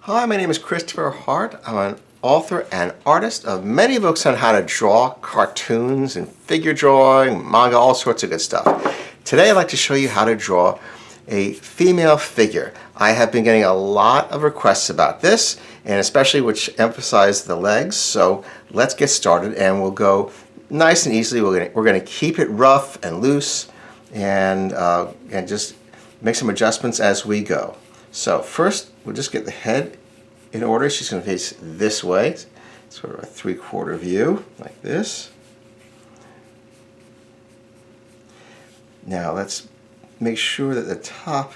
Hi, my name is Christopher Hart. I'm an author and artist of many books on how to draw cartoons and figure drawing, manga, all sorts of good stuff. Today I'd like to show you how to draw a female figure. I have been getting a lot of requests about this, and especially which emphasize the legs, so let's get started and we'll go nice and easily. We're going to keep it rough and loose and just make some adjustments as we go. So first, we'll just get the head in order. She's going to face this way, sort of a 3/4 view, like this. Now let's make sure that the top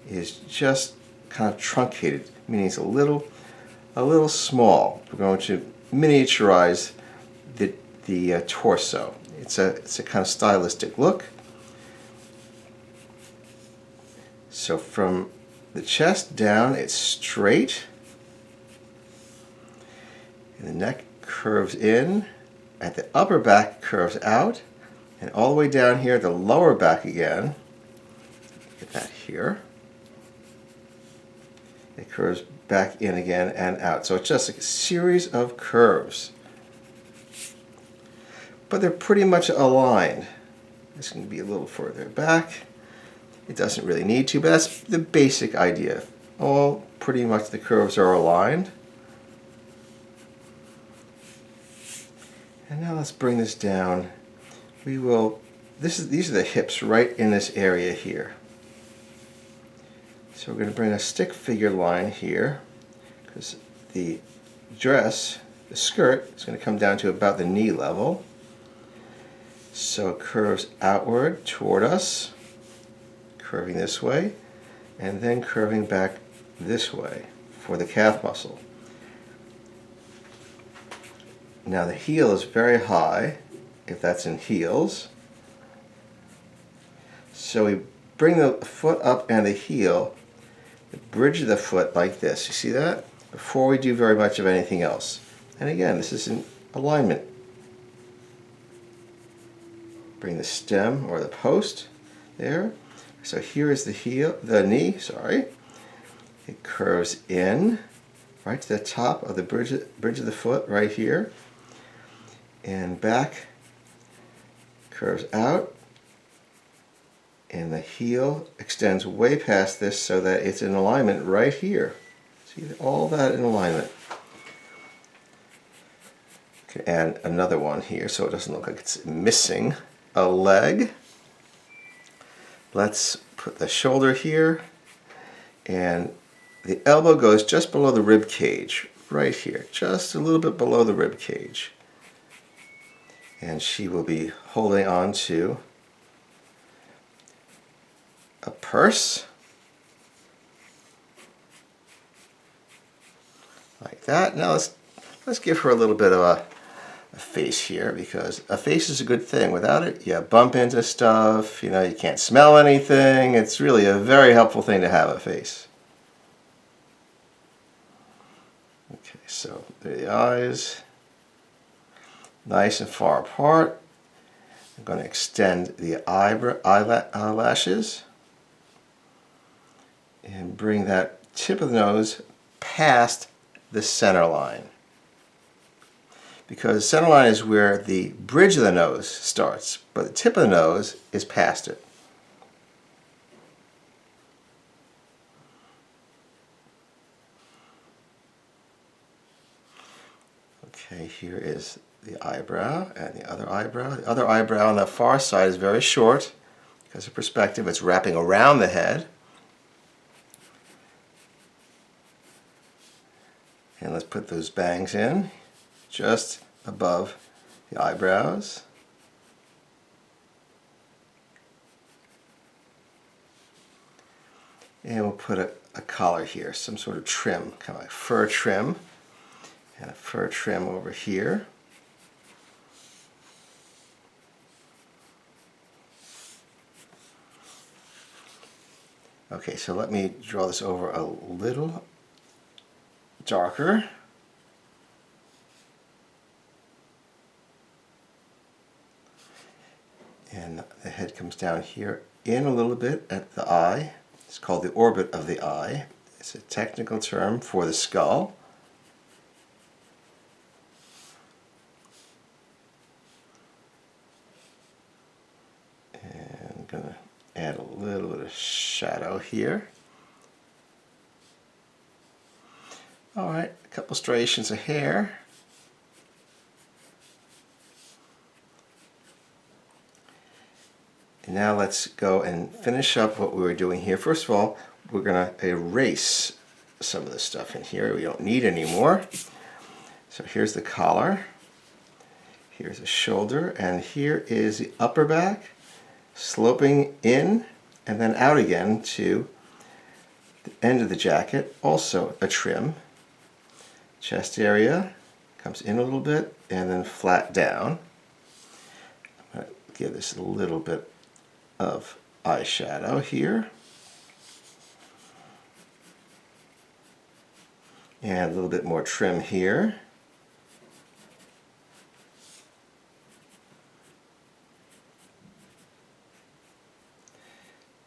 is just kind of truncated, meaning it's a little small. We're going to miniaturize the torso. It's a kind of stylistic look. So from the chest down, it's straight, and the neck curves in, at the upper back curves out, and all the way down here, the lower back again, get that here, it curves back in again and out. So it's just a series of curves, but they're pretty much aligned. This can be a little further back. It doesn't really need to, but that's the basic idea. All pretty much the curves are aligned. And now let's bring this down. These are the hips right in this area here. So we're going to bring a stick figure line here, because the dress, the skirt, is going to come down to about the knee level. So it curves outward toward us, curving this way, and then curving back this way for the calf muscle. Now the heel is very high, if that's in heels. So we bring the foot up and the heel, the bridge of the foot like this. You see that? Before we do very much of anything else. And again, this is in alignment. Bring the stem or the post there. So here is the knee, sorry. It curves in right to the top of the bridge of the foot right here, and back, curves out, and the heel extends way past this so that it's in alignment right here. See all that in alignment. You can add another one here so it doesn't look like it's missing a leg. Let's put the shoulder here, and the elbow goes just below the rib cage, right here, just a little bit below the rib cage. And she will be holding on to a purse, like that. Now let's give her a little bit of a face here, because a face is a good thing. Without it, you bump into stuff, you can't smell anything. It's really a very helpful thing to have a face. Okay, so there are the eyes, nice and far apart. I'm going to extend the eyelashes and bring that tip of the nose past the center line, because the center line is where the bridge of the nose starts, but the tip of the nose is past it. Okay, here is the eyebrow and the other eyebrow. The other eyebrow on the far side is very short because of perspective. It's wrapping around the head. And let's put those bangs in just above the eyebrows. And we'll put a collar here, some sort of trim, kind of like fur trim, and a fur trim over here. Okay, so let me draw this over a little darker. And the head comes down here in a little bit at the eye. It's called the orbit of the eye. It's a technical term for the skull. And I'm going to add a little bit of shadow here. Alright, a couple striations of hair. And now let's go and finish up what we were doing here. First of all, we're going to erase some of the stuff in here we don't need anymore. So here's the collar, here's the shoulder, and here is the upper back, sloping in and then out again to the end of the jacket. Also a trim. Chest area comes in a little bit and then flat down. I'm going to give this a little bit of eyeshadow here. And a little bit more trim here.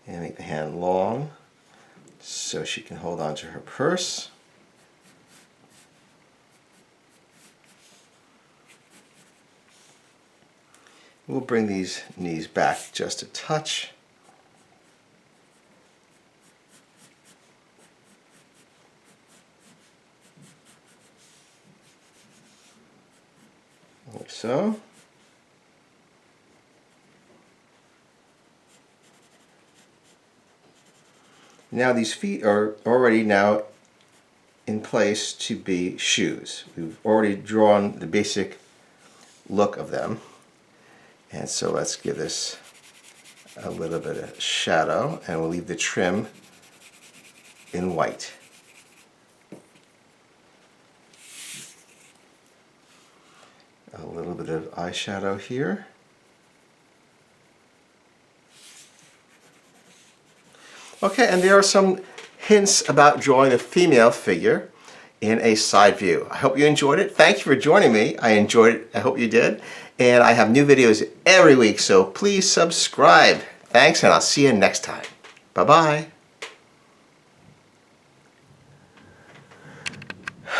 And make the hand long so she can hold on to her purse. We'll bring these knees back just a touch. Like so. Now these feet are already now in place to be shoes. We've already drawn the basic look of them. And so let's give this a little bit of shadow, and we'll leave the trim in white. A little bit of eyeshadow here. Okay, and there are some hints about drawing a female figure in a side view. I hope you enjoyed it. Thank you for joining me. I enjoyed it. I hope you did. And I have new videos every week, so please subscribe. Thanks, and I'll see you next time. Bye-bye.